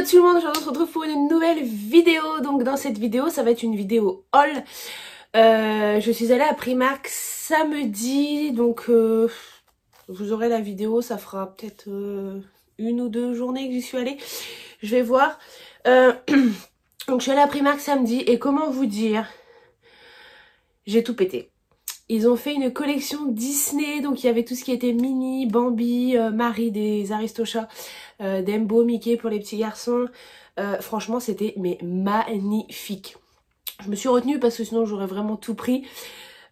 tout le monde, aujourd'hui on se retrouve pour une nouvelle vidéo. Donc dans cette vidéo, ça va être une vidéo haul. Je suis allée à Primark samedi, donc vous aurez la vidéo, ça fera peut-être une ou deux journées que j'y suis allée. Je vais voir. Donc je suis allée à Primark samedi et comment vous dire, j'ai tout pété. Ils ont fait une collection Disney, donc il y avait tout ce qui était Minnie, Bambi, Marie des Aristochats, Dumbo, Mickey pour les petits garçons. Franchement c'était mais magnifique. Je me suis retenue parce que sinon j'aurais vraiment tout pris.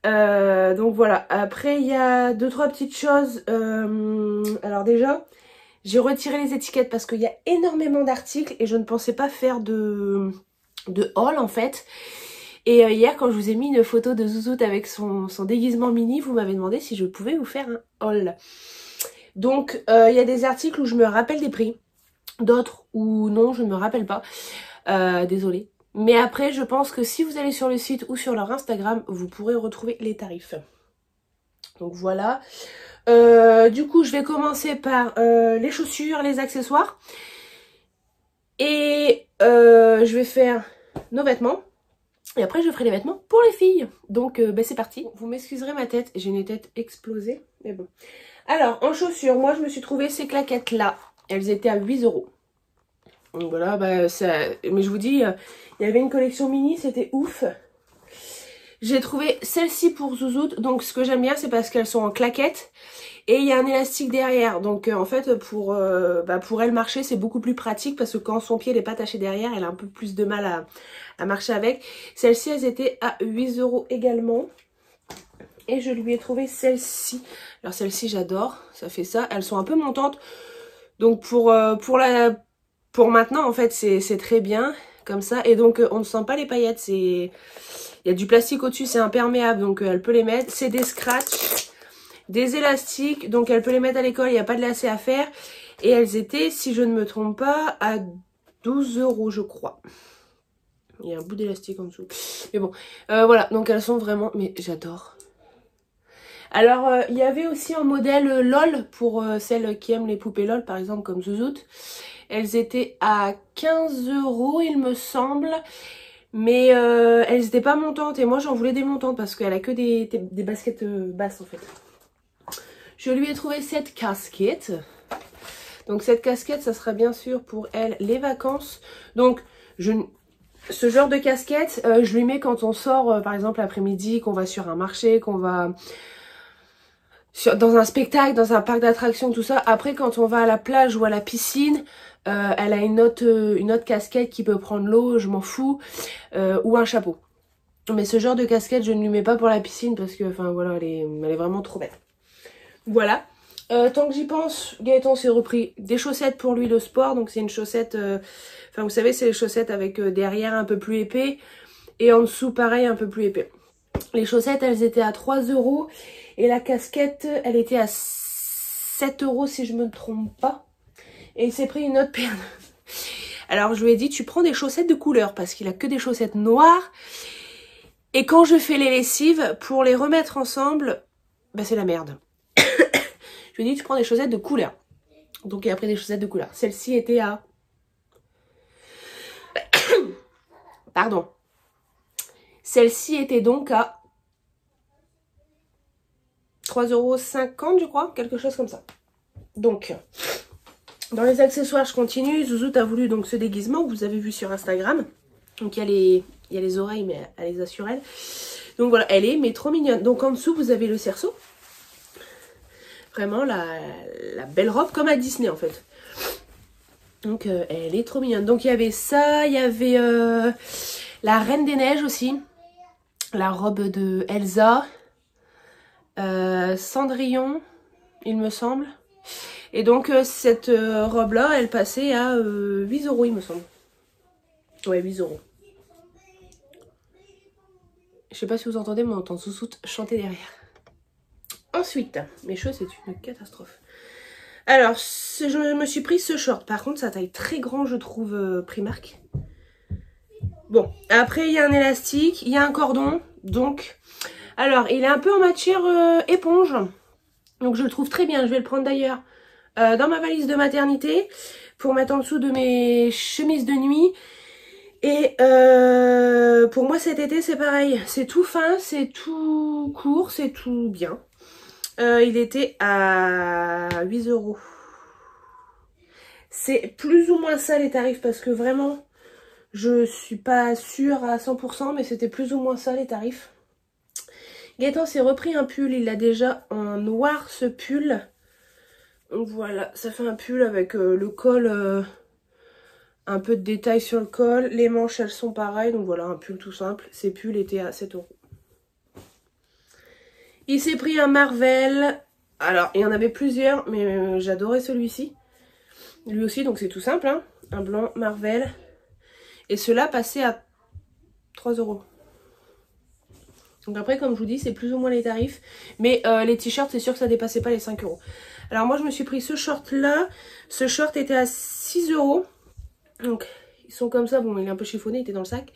Donc voilà, après il y a deux trois petites choses. Alors déjà, j'ai retiré les étiquettes parce qu'il y a énormément d'articles et je ne pensais pas faire de haul en fait. Et hier quand je vous ai mis une photo de Zouzoute avec son déguisement Minnie, vous m'avez demandé si je pouvais vous faire un haul. Donc il y a des articles où je me rappelle des prix, d'autres où non je ne me rappelle pas, désolée. Mais après je pense que si vous allez sur le site ou sur leur Instagram, vous pourrez retrouver les tarifs. Donc voilà. Du coup je vais commencer par les chaussures, les accessoires. Et je vais faire nos vêtements. Et après je ferai les vêtements pour les filles. Donc c'est parti. Vous m'excuserez ma tête, j'ai une tête explosée. Mais bon. Alors en chaussures, moi je me suis trouvé ces claquettes là. Elles étaient à 8 €. Donc voilà, mais je vous dis, il y avait une collection Minnie, c'était ouf. J'ai trouvé celle-ci pour Zouzoute. Donc ce que j'aime bien c'est parce qu'elles sont en claquettes. Et il y a un élastique derrière, donc en fait pour elle marcher c'est beaucoup plus pratique parce que quand son pied n'est pas attaché derrière, elle a un peu plus de mal à marcher avec. Celles-ci elles étaient à 8 € également. Et je lui ai trouvé celle-ci. Alors celle-ci j'adore, ça fait ça. Elles sont un peu montantes, donc pour maintenant en fait c'est très bien comme ça. Et donc on ne sent pas les paillettes, il y a du plastique au-dessus, c'est imperméable donc elle peut les mettre. C'est des scratchs. Des élastiques, donc elle peut les mettre à l'école, il n'y a pas de lacets à faire. Et elles étaient, si je ne me trompe pas, à 12 € je crois. Il y a un bout d'élastique en dessous. Mais bon, voilà, donc elles sont vraiment... Mais j'adore. Alors, il y avait aussi un modèle LOL pour celles qui aiment les poupées LOL, par exemple comme Zouzoute. Elles étaient à 15 € il me semble. Mais elles n'étaient pas montantes et moi j'en voulais des montantes parce qu'elle a que des baskets basses en fait. Je lui ai trouvé cette casquette. Donc cette casquette, ça sera bien sûr pour elle les vacances. Donc ce genre de casquette, je lui mets quand on sort, par exemple l'après-midi, qu'on va sur un marché, qu'on va dans un spectacle, dans un parc d'attractions, tout ça. Après quand on va à la plage ou à la piscine, elle a une autre casquette qui peut prendre l'eau, je m'en fous, ou un chapeau. Mais ce genre de casquette, je ne lui mets pas pour la piscine parce que, enfin voilà, elle est vraiment trop belle. Voilà. Tant que j'y pense, Gaëtan s'est repris des chaussettes pour lui de sport. Donc c'est une chaussette, enfin vous savez c'est les chaussettes avec derrière un peu plus épais. Et en dessous pareil un peu plus épais. Les chaussettes elles étaient à 3 €. Et la casquette elle était à 7 € si je me trompe pas. Et il s'est pris une autre paire. Alors je lui ai dit tu prends des chaussettes de couleur. Parce qu'il a que des chaussettes noires. Et quand je fais les lessives, pour les remettre ensemble, bah c'est la merde. Je lui ai dit tu prends des chaussettes de couleur. Donc il a pris des chaussettes de couleur. Celle-ci était à... Pardon. Celle-ci était donc à 3,50 € je crois. Quelque chose comme ça. Donc, dans les accessoires je continue. Zouzoute a voulu donc ce déguisement que vous avez vu sur Instagram. Donc il y a les oreilles mais elle les a sur elle. Donc voilà, elle est mais trop mignonne. Donc en dessous vous avez le cerceau. Vraiment la belle robe comme à Disney en fait. Donc elle est trop mignonne. Donc il y avait ça, il y avait la Reine des Neiges aussi. La robe de Elsa. Cendrillon, il me semble. Et donc cette robe là, elle passait à 8 € il me semble. Ouais 8 €. Je sais pas si vous entendez mais on entend Zouzoute chanter derrière. Ensuite, mes cheveux c'est une catastrophe. Alors, je me suis pris ce short. Par contre, sa taille très grand, je trouve, Primark. Bon, après, il y a un élastique, il y a un cordon. Donc, alors, il est un peu en matière éponge. Donc, je le trouve très bien. Je vais le prendre d'ailleurs dans ma valise de maternité pour mettre en dessous de mes chemises de nuit. Et pour moi cet été c'est pareil, c'est tout fin, c'est tout court, c'est tout bien. Il était à 8 €. C'est plus ou moins ça les tarifs parce que vraiment je suis pas sûre à 100% mais c'était plus ou moins ça les tarifs. Gaëtan s'est repris un pull, il a déjà en noir ce pull. Donc voilà, ça fait un pull avec le col... un peu de détails sur le col, les manches elles sont pareilles, donc voilà un pull tout simple. Ces pulls étaient à 7 €. Il s'est pris un Marvel, alors il y en avait plusieurs mais j'adorais celui-ci. Lui aussi donc c'est tout simple, hein. Un blanc Marvel. Et cela passait à 3 €. Donc après comme je vous dis c'est plus ou moins les tarifs. Mais les t-shirts c'est sûr que ça dépassait pas les 5 €. Alors moi je me suis pris ce short là. Ce short était à 6 €. Donc ils sont comme ça, bon il est un peu chiffonné, il était dans le sac.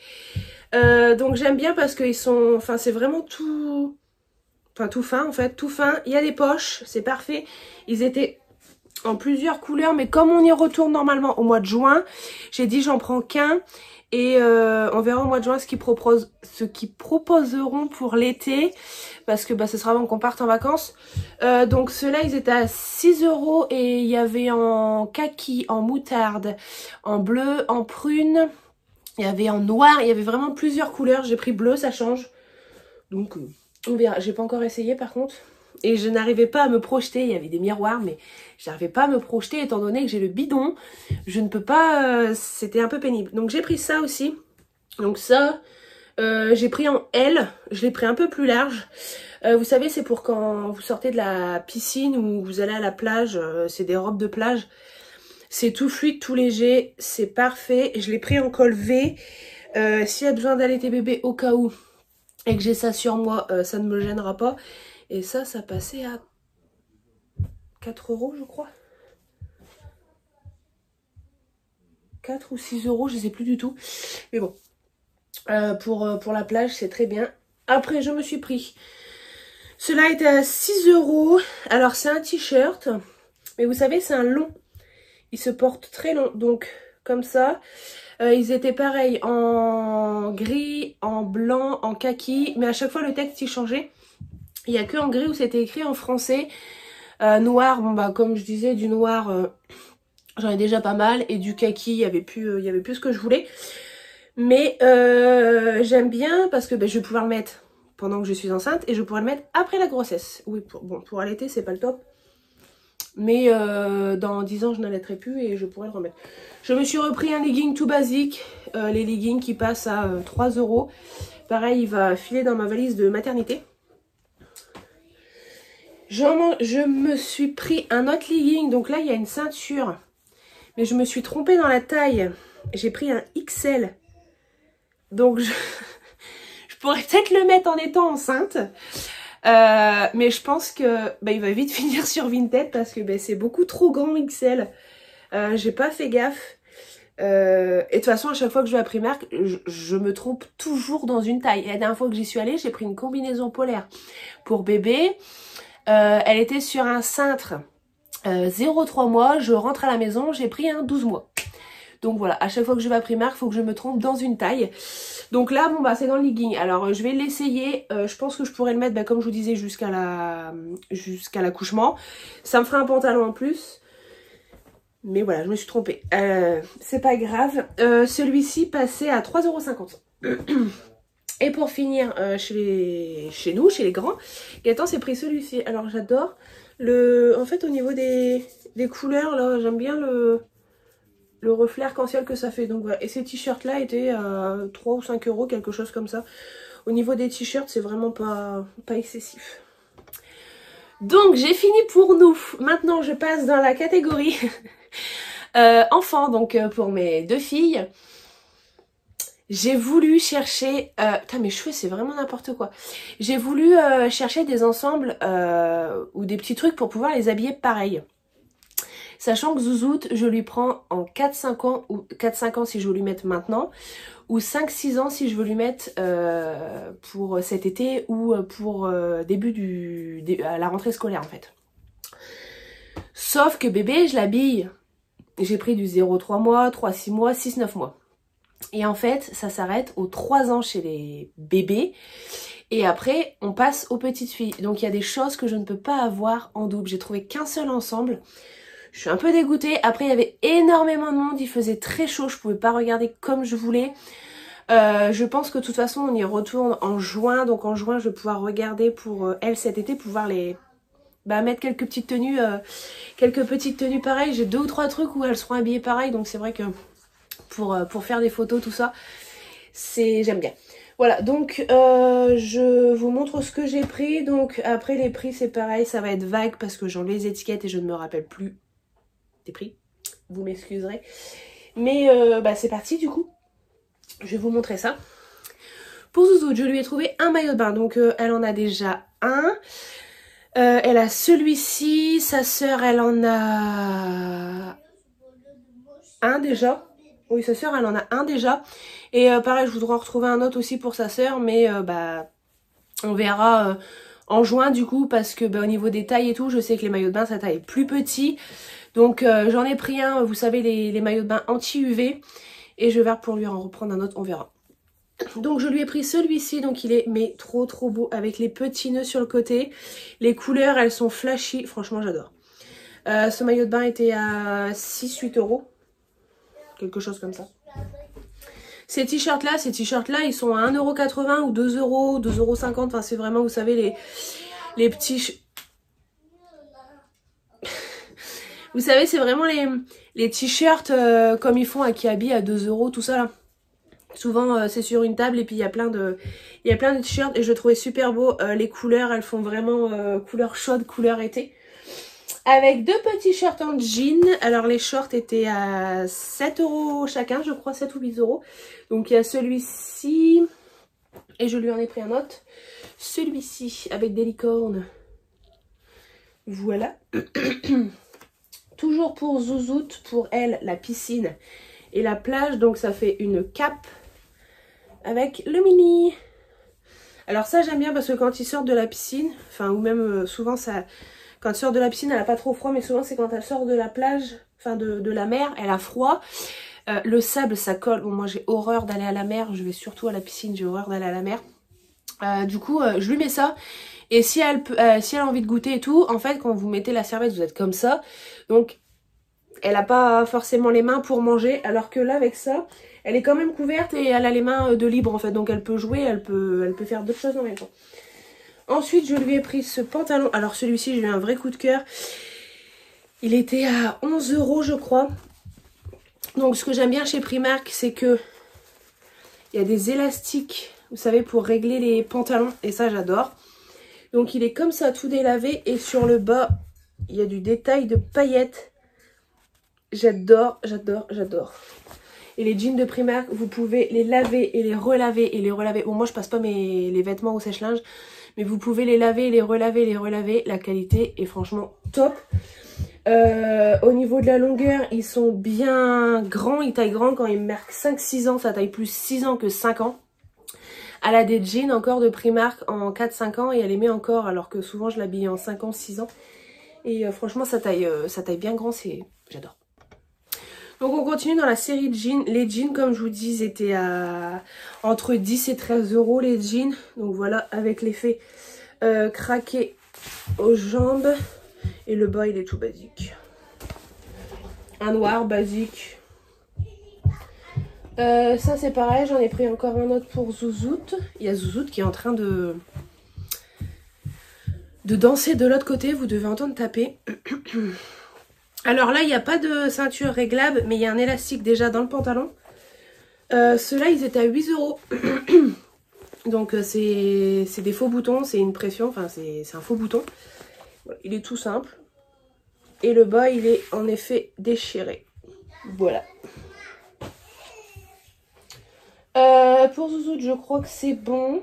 Donc j'aime bien parce qu'ils sont, enfin c'est vraiment tout, enfin tout fin en fait, tout fin. Il y a des poches, c'est parfait. Ils étaient en plusieurs couleurs, mais comme on y retourne normalement au mois de juin, j'ai dit j'en prends qu'un. Et on verra au mois de juin ce qu'ils proposeront pour l'été. Parce que bah, ce sera avant qu'on parte en vacances. Donc ceux-là ils étaient à 6 € et il y avait en kaki, en moutarde, en bleu, en prune. Il y avait en noir, il y avait vraiment plusieurs couleurs. J'ai pris bleu, ça change. Donc on verra. J'ai pas encore essayé par contre. Et je n'arrivais pas à me projeter. Il y avait des miroirs mais j'arrivais pas à me projeter étant donné que j'ai le bidon. Je ne peux pas... c'était un peu pénible. Donc j'ai pris ça aussi. Donc ça... j'ai pris en L, je l'ai pris un peu plus large. Vous savez, c'est pour quand vous sortez de la piscine ou vous allez à la plage, c'est des robes de plage. C'est tout fluide, tout léger, c'est parfait. Je l'ai pris en col V. S'il y a besoin d'allaiter bébé au cas où et que j'ai ça sur moi, ça ne me gênera pas. Et ça passait à 4 € je crois. 4 ou 6 €, je sais plus du tout. Mais bon. Pour la plage c'est très bien. Après je me suis pris, cela était à 6 €. Alors c'est un t-shirt mais vous savez c'est un long, il se porte très long donc comme ça. Ils étaient pareils en gris, en blanc, en kaki, mais à chaque fois le texte il changeait. Il n'y a que en gris où c'était écrit en français. Noir, bon bah comme je disais du noir j'en ai déjà pas mal et du kaki il y avait plus ce que je voulais. Mais j'aime bien parce que ben, je vais pouvoir le mettre pendant que je suis enceinte et je pourrai le mettre après la grossesse. Oui, pour allaiter, c'est pas le top. Mais dans 10 ans, je n'allaiterai plus et je pourrai le remettre. Je me suis repris un legging tout basique. Les leggings qui passent à 3 €. Pareil, il va filer dans ma valise de maternité. Je me suis pris un autre legging. Donc là, il y a une ceinture. Mais je me suis trompée dans la taille. J'ai pris un XL. Donc je pourrais peut-être le mettre en étant enceinte. Mais je pense que bah, il va vite finir sur Vinted parce que bah, c'est beaucoup trop grand XL. J'ai pas fait gaffe. Et de toute façon à chaque fois que je vais à Primark, je me trompe toujours dans une taille. Et la dernière fois que j'y suis allée, j'ai pris une combinaison polaire pour bébé. Elle était sur un cintre 0,3 mois. Je rentre à la maison, j'ai pris un 12 mois. Donc voilà, à chaque fois que je vais à Primark, il faut que je me trompe dans une taille. Donc là, bon bah c'est dans le legging. Alors je vais l'essayer. Je pense que je pourrais le mettre, bah, comme je vous disais, jusqu'à l'accouchement. Ça me fera un pantalon en plus. Mais voilà, je me suis trompée. C'est pas grave. Celui-ci passait à 3,50 €. Et pour finir, chez nous, chez les grands, Gaëtan s'est pris celui-ci. Alors j'adore. En fait, au niveau des couleurs, là, j'aime bien le reflet arc-en-ciel que ça fait. Donc voilà. Et ces t-shirts là étaient à 3 ou 5 €, quelque chose comme ça. Au niveau des t-shirts, c'est vraiment pas excessif. Donc j'ai fini pour nous. Maintenant je passe dans la catégorie enfants, donc pour mes deux filles. J'ai voulu chercher... putain mes cheveux c'est vraiment n'importe quoi. J'ai voulu chercher des ensembles ou des petits trucs pour pouvoir les habiller pareil. Sachant que Zouzoute, je lui prends en 4-5 ans, ou 4-5 ans si je veux lui mettre maintenant, ou 5-6 ans si je veux lui mettre pour cet été ou pour début à la rentrée scolaire en fait. Sauf que bébé, je l'habille. J'ai pris du 0,3 mois, 3,6 mois, 6,9 mois. Et en fait, ça s'arrête aux 3 ans chez les bébés. Et après, on passe aux petites filles. Donc il y a des choses que je ne peux pas avoir en double. J'ai trouvé qu'un seul ensemble. Je suis un peu dégoûtée. Après, il y avait énormément de monde. Il faisait très chaud. Je pouvais pas regarder comme je voulais. Je pense que de toute façon, on y retourne en juin. Donc en juin, je vais pouvoir regarder pour elle cet été, pouvoir les... mettre quelques petites tenues pareilles. J'ai 2 ou 3 trucs où elles seront habillées pareil. Donc c'est vrai que pour faire des photos, tout ça, j'aime bien. Voilà, donc je vous montre ce que j'ai pris. Donc après les prix c'est pareil, ça va être vague parce que j'en les étiquettes et je ne me rappelle plus des prix. Vous m'excuserez. Mais c'est parti du coup. Je vais vous montrer ça. Pour Zouzou, je lui ai trouvé un maillot de bain. Donc elle en a déjà un. Elle a celui-ci. Sa sœur, elle en a un déjà. Oui, sa sœur, elle en a un déjà. Et pareil, je voudrais en retrouver un autre aussi pour sa sœur. Mais on verra en juin du coup. Parce que au niveau des tailles et tout, je sais que les maillots de bain, sa taille est plus petit. Donc j'en ai pris un, vous savez, les maillots de bain anti-UV. Et je vais pour lui en reprendre un autre, on verra. Donc je lui ai pris celui-ci, donc il est mais trop beau. Avec les petits nœuds sur le côté. Les couleurs, elles sont flashy. Franchement, j'adore. Ce maillot de bain était à 6-8 €. Quelque chose comme ça. Ces t-shirts là, ils sont à 1,80 € ou 2 €, 2,50 €. Enfin, c'est vraiment, vous savez, les petits... Vous savez, c'est vraiment les t-shirts comme ils font à Kiabi à 2 €, tout ça là. Souvent, c'est sur une table et puis il y a plein de t-shirts et je le trouvais super beau. Les couleurs, elles font vraiment couleur chaude, couleur été. Avec 2 petits shirts en jean. Alors les shorts étaient à 7 € chacun, je crois, 7 ou 8 €. Donc il y a celui-ci. Et je lui en ai pris un autre. Celui-ci avec des licornes. Voilà. Toujours pour Zouzout, pour elle, la piscine et la plage. Donc ça fait une cape avec le mini. Alors ça j'aime bien parce que quand ils sortent de la piscine, enfin ou même souvent ça... Quand elle sort de la piscine, elle a pas trop froid, mais souvent c'est quand elle sort de la plage, enfin de la mer, elle a froid. Le sable, ça colle. Bon, moi j'ai horreur d'aller à la mer, je vais surtout à la piscine, j'ai horreur d'aller à la mer. Du coup, je lui mets ça. Et si elle a envie de goûter et tout, en fait, quand vous mettez la serviette, vous êtes comme ça. Donc, elle a pas forcément les mains pour manger, alors que là, avec ça, elle est quand même couverte et elle a les mains de libre, en fait. Donc, elle peut jouer, elle peut faire d'autres choses en même temps. Ensuite, je lui ai pris ce pantalon. Alors, celui-ci, j'ai eu un vrai coup de cœur. Il était à 11 €, je crois. Donc, ce que j'aime bien chez Primark, c'est que il y a des élastiques, vous savez, pour régler les pantalons. Et ça, j'adore. Donc, il est comme ça, tout délavé. Et sur le bas, il y a du détail de paillettes. J'adore, j'adore, j'adore. Et les jeans de Primark, vous pouvez les laver et les relaver et les relaver. Bon, moi, je passe pas les vêtements au sèche-linge. Mais vous pouvez les laver, les relaver, les relaver. La qualité est franchement top. Au niveau de la longueur, ils sont bien grands. Ils taillent grand quand ils marquent 5-6 ans. Ça taille plus 6 ans que 5 ans. Elle a des jeans encore de Primark en 4-5 ans. Et elle les met encore alors que souvent je l'habille en 5 ans, 6 ans. Et franchement, ça taille bien grand. J'adore. Donc on continue dans la série de jeans. Les jeans, comme je vous dis, étaient à entre 10 et 13 € les jeans. Donc voilà, avec l'effet craqué aux jambes. Et le bas, il est tout basique. Un noir basique. Ça c'est pareil, j'en ai pris encore un autre pour Zouzout. Il y a Zouzout qui est en train de danser de l'autre côté. Vous devez entendre taper. Alors là, il n'y a pas de ceinture réglable, mais il y a un élastique déjà dans le pantalon. Ceux-là, ils étaient à 8 €. Donc c'est des faux boutons, c'est une pression, enfin c'est un faux bouton. Voilà, il est tout simple. Et le bas, il est en effet déchiré. Voilà. Pour Zouzout, je crois que c'est bon.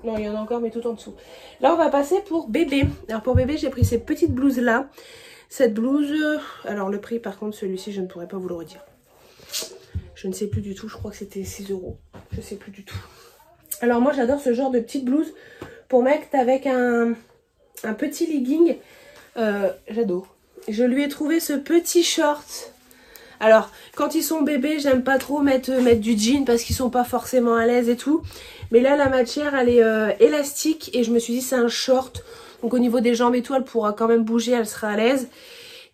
Non, il y en a encore, mais tout en dessous. Là, on va passer pour bébé. Alors pour bébé, j'ai pris ces petites blouses-là. Cette blouse, alors le prix par contre, celui-ci, je ne pourrais pas vous le redire. Je ne sais plus du tout, je crois que c'était 6 €. Je ne sais plus du tout. Alors moi, j'adore ce genre de petite blouse pour mettre avec un petit legging. J'adore. je lui ai trouvé ce petit short. Alors, quand ils sont bébés, j'aime pas trop mettre du jean parce qu'ils sont pas forcément à l'aise et tout. Mais là, la matière, elle est élastique et je me suis dit c'est un short. Donc au niveau des jambes et tout, elle pourra quand même bouger, elle sera à l'aise.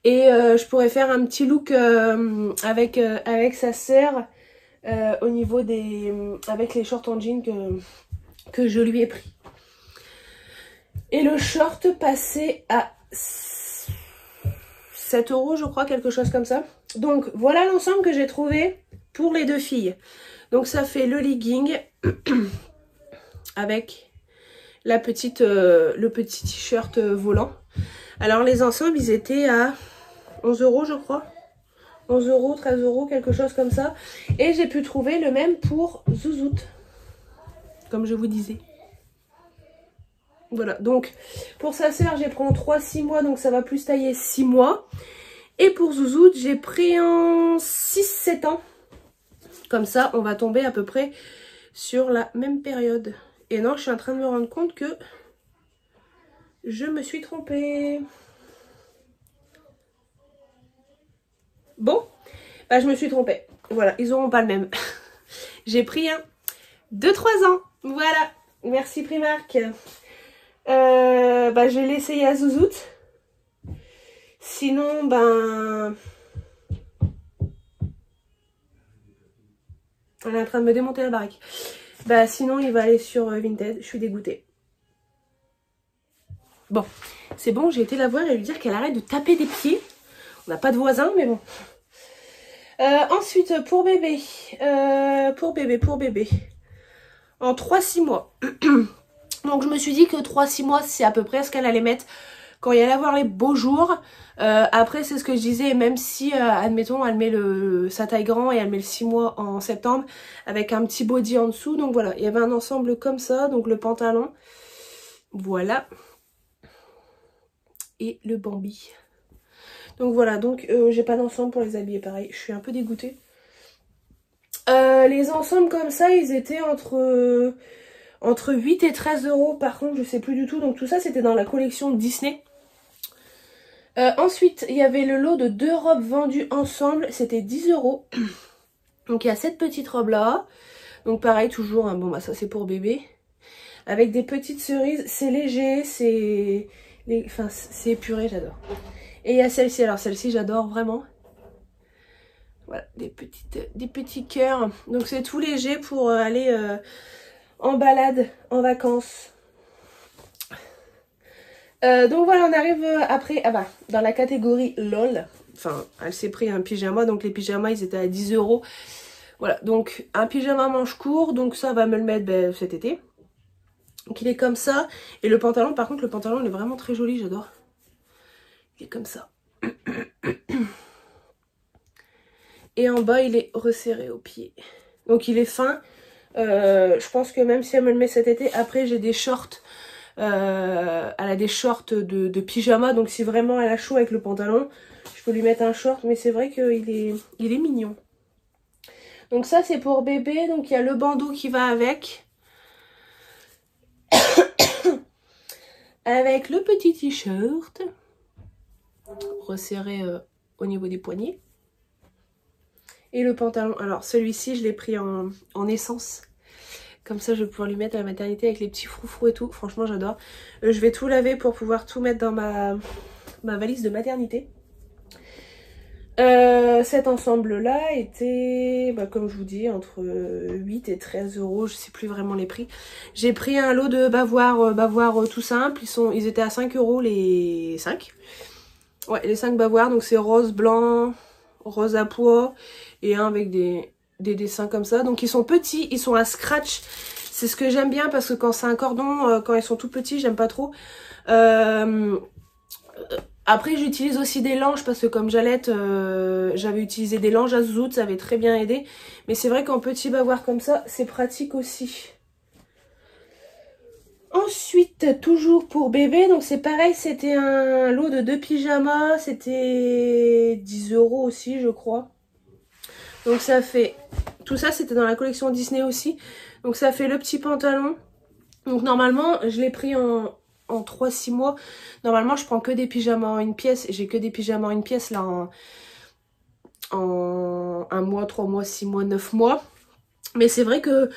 Et je pourrais faire un petit look avec sa sœur au niveau avec les shorts en jean que je lui ai pris. Et le short passait à 7 € je crois, quelque chose comme ça. Donc voilà l'ensemble que j'ai trouvé pour les deux filles. Donc ça fait le legging avec le petit t-shirt volant. Alors les ensembles ils étaient à 11 € je crois. 11 €, 13 €, quelque chose comme ça. Et j'ai pu trouver le même pour Zouzout. Comme je vous disais. Voilà, donc pour sa sœur, j'ai pris en 3-6 mois, donc ça va plus tailler 6 mois. Et pour Zouzout, j'ai pris en 6-7 ans. Comme ça, on va tomber à peu près sur la même période. Et non, je suis en train de me rendre compte que je me suis trompée. Bon, bah je me suis trompée. Voilà, ils n'auront pas le même. J'ai pris un 2-3 ans. Voilà, merci Primark. Bah, je vais l'essayer à Zouzout. Sinon, ben... Elle est en train de me démonter la baraque. Bah, sinon, il va aller sur Vinted. Je suis dégoûtée. Bon, c'est bon, j'ai été la voir et lui dire qu'elle arrête de taper des pieds. On n'a pas de voisins, mais bon. Ensuite, pour bébé. Pour bébé. En 3-6 mois. Donc je me suis dit que 3-6 mois c'est à peu près ce qu'elle allait mettre quand il allait avoir les beaux jours. Après c'est ce que je disais, même si admettons elle met sa taille grand et elle met le 6 mois en septembre avec un petit body en dessous. Donc voilà, il y avait un ensemble comme ça, donc le pantalon, voilà, et le bambi. Donc voilà, donc j'ai pas d'ensemble pour les habiller pareil, je suis un peu dégoûtée. Les ensembles comme ça ils étaient entre 8 et 13 € par contre, je sais plus du tout. Donc tout ça, c'était dans la collection Disney. Ensuite, il y avait le lot de 2 robes vendues ensemble. C'était 10 €. Donc il y a cette petite robe-là. Donc pareil, toujours, hein, bon bah ça c'est pour bébé. Avec des petites cerises. C'est léger, c'est épuré, j'adore. Et il y a celle-ci. Alors celle-ci, j'adore vraiment. Voilà, des petits cœurs. Donc c'est tout léger pour aller... en balade, en vacances. Donc voilà, on arrive après, dans la catégorie LOL. Enfin, elle s'est pris un pyjama, donc les pyjamas, ils étaient à 10 €. Voilà, donc un pyjama manche court, donc ça va me le mettre cet été. Donc il est comme ça. Et le pantalon, par contre, le pantalon, il est vraiment très joli, j'adore. Il est comme ça. Et en bas, il est resserré au pied. Donc il est fin. Je pense que même si elle me le met cet été, après j'ai des shorts. Elle a des shorts de pyjama, donc si vraiment elle a chaud avec le pantalon, je peux lui mettre un short, mais c'est vrai qu'il est mignon. Donc ça c'est pour bébé, donc il y a le bandeau qui va avec. Avec le petit t-shirt resserré au niveau des poignets. Et le pantalon, alors celui-ci je l'ai pris en essence. Comme ça, je vais pouvoir lui mettre à la maternité avec les petits froufrous et tout. Franchement, j'adore. Je vais tout laver pour pouvoir tout mettre dans ma valise de maternité. Cet ensemble-là était, comme je vous dis, entre 8 et 13 €. Je sais plus vraiment les prix. J'ai pris un lot de bavoirs tout simple. Ils étaient à 5 € les 5. Ouais, les 5 bavoirs. Donc c'est rose, blanc, rose à pois. Et un avec des dessins comme ça. Donc ils sont petits, ils sont à scratch. C'est ce que j'aime bien parce que quand c'est un cordon, quand ils sont tout petits, j'aime pas trop. Après j'utilise aussi des langes parce que comme j'allaite, j'avais utilisé des langes à Zouzout, ça avait très bien aidé. Mais c'est vrai qu'en petit bavoir comme ça, c'est pratique aussi. Ensuite, toujours pour bébé, donc c'est pareil, c'était un lot de 2 pyjamas, c'était 10 € aussi je crois. Donc ça fait, tout ça c'était dans la collection Disney aussi. Donc ça fait le petit pantalon. Donc normalement je l'ai pris en en 3-6 mois. Normalement, je prends que des pyjamas en une pièce. J'ai que des pyjamas en une pièce là en 1 mois, 3 mois, 6 mois, 9 mois. Mais c'est vrai que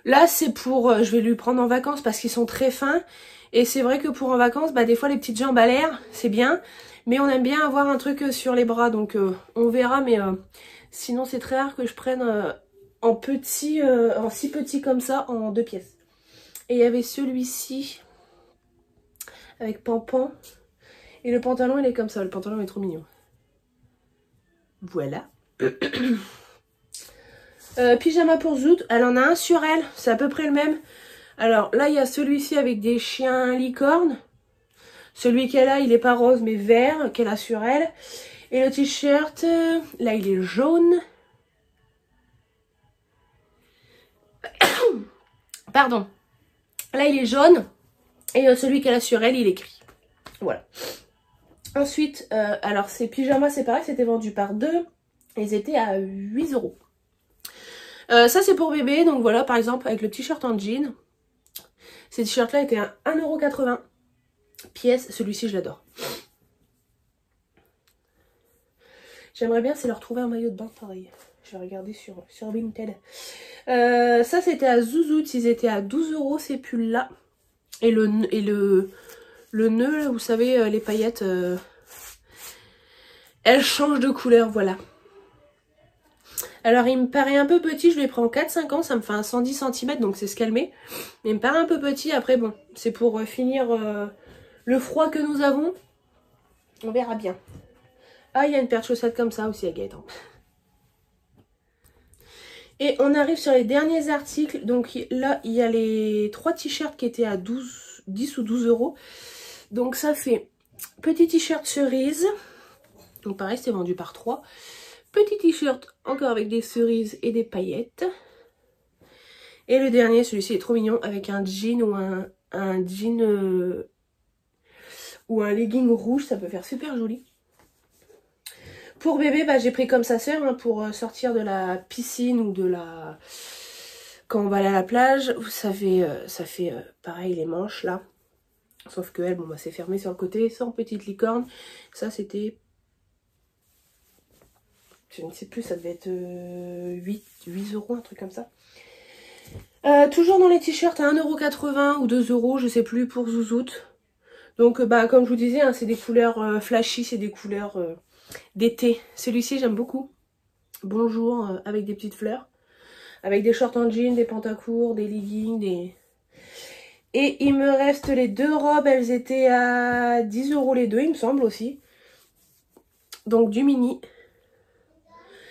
là, c'est pour... je vais lui prendre en vacances parce qu'ils sont très fins. Et c'est vrai que pour en vacances, bah des fois les petites jambes à l'air, c'est bien. Mais on aime bien avoir un truc sur les bras. Donc on verra. Mais sinon, c'est très rare que je prenne en petit, en si petit comme ça, en 2 pièces. Et il y avait celui-ci avec Pampan. Et le pantalon, il est comme ça. Le pantalon est trop mignon. Voilà. Pyjama pour Zoot. Elle en a un sur elle. C'est à peu près le même. Alors là, il y a celui-ci avec des chiens licornes. Celui qu'elle a, il est pas rose, mais vert, qu'elle a sur elle. Et le t-shirt, là, il est jaune. Pardon. Là, il est jaune. Et celui qu'elle a sur elle, il est gris. Voilà. Ensuite, alors ces pyjamas, c'est pareil, c'était vendu par 2. Ils étaient à 8 €. Ça, c'est pour bébé. Donc voilà, par exemple, avec le t-shirt en jean. Ces t-shirts-là étaient à 1,80 € pièce. Celui-ci, je l'adore. J'aimerais bien, c'est leur trouver un maillot de bain pareil. Je vais regarder sur Vinted. Ça, c'était à Zouzout. Ils étaient à 12 € ces pulls-là. Et le nœud, là, vous savez, les paillettes, elles changent de couleur, voilà. Alors, il me paraît un peu petit. Je l'ai pris en 4-5 ans. Ça me fait un 110 cm, donc c'est ce qu'elle met. Mais il me paraît un peu petit. Après, bon, c'est pour finir le froid que nous avons. On verra bien. Ah, il y a une paire de chaussettes comme ça aussi à Gaëtan. Et on arrive sur les derniers articles. Donc là, il y a les 3 t-shirts qui étaient à 10 ou 12 €. Donc ça fait petit t-shirt cerise. Donc pareil, c'était vendu par 3. Petit t-shirt encore avec des cerises et des paillettes. Et le dernier, celui-ci est trop mignon, avec un jean ou un jean ou un legging rouge. Ça peut faire super joli. Pour bébé, bah, j'ai pris comme sa sœur hein, pour sortir de la piscine ou de la... Quand on va aller à la plage, vous savez, ça fait pareil les manches là. Sauf que elle, bon, bah, c'est fermé sur le côté, sans petite licorne. Ça, c'était... Je ne sais plus, ça devait être 8 €, un truc comme ça. Toujours dans les t-shirts à 1,80 € ou 2 €, je sais plus, pour Zouzout. Donc, bah, comme je vous disais, hein, c'est des couleurs flashy, c'est des couleurs... d'été. Celui-ci j'aime beaucoup. Bonjour avec des petites fleurs. Avec des shorts en jean, des pantacourts, des leggings, des... Et il me reste les 2 robes. Elles étaient à 10 € les deux, il me semble aussi. Donc du mini.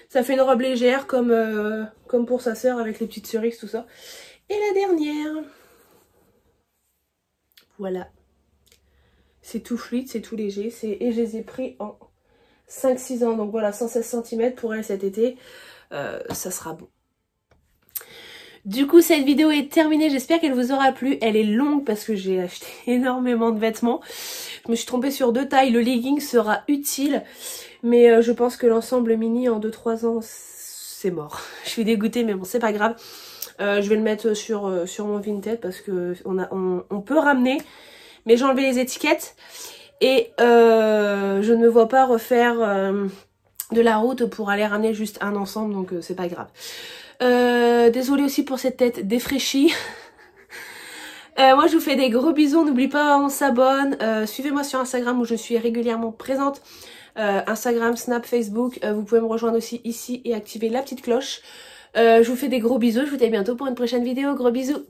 Ça fait une robe légère comme pour sa sœur avec les petites cerises, tout ça. Et la dernière. Voilà. C'est tout fluide, c'est tout léger. Et je les ai pris en 5-6 ans, donc voilà, 116 cm pour elle cet été, ça sera bon. Du coup, cette vidéo est terminée, j'espère qu'elle vous aura plu. Elle est longue parce que j'ai acheté énormément de vêtements. Je me suis trompée sur 2 tailles, le legging sera utile, mais je pense que l'ensemble mini en 2-3 ans, c'est mort. Je suis dégoûtée, mais bon, c'est pas grave. Je vais le mettre sur mon Vinted parce que on peut ramener, mais j'ai enlevé les étiquettes. Et je ne me vois pas refaire de la route pour aller ramener juste un ensemble, donc c'est pas grave. Désolée aussi pour cette tête défraîchie. Moi je vous fais des gros bisous, n'oublie pas on s'abonne, suivez-moi sur Instagram où je suis régulièrement présente. Instagram, Snap, Facebook, vous pouvez me rejoindre aussi ici et activer la petite cloche. Je vous fais des gros bisous, je vous dis à bientôt pour une prochaine vidéo, gros bisous.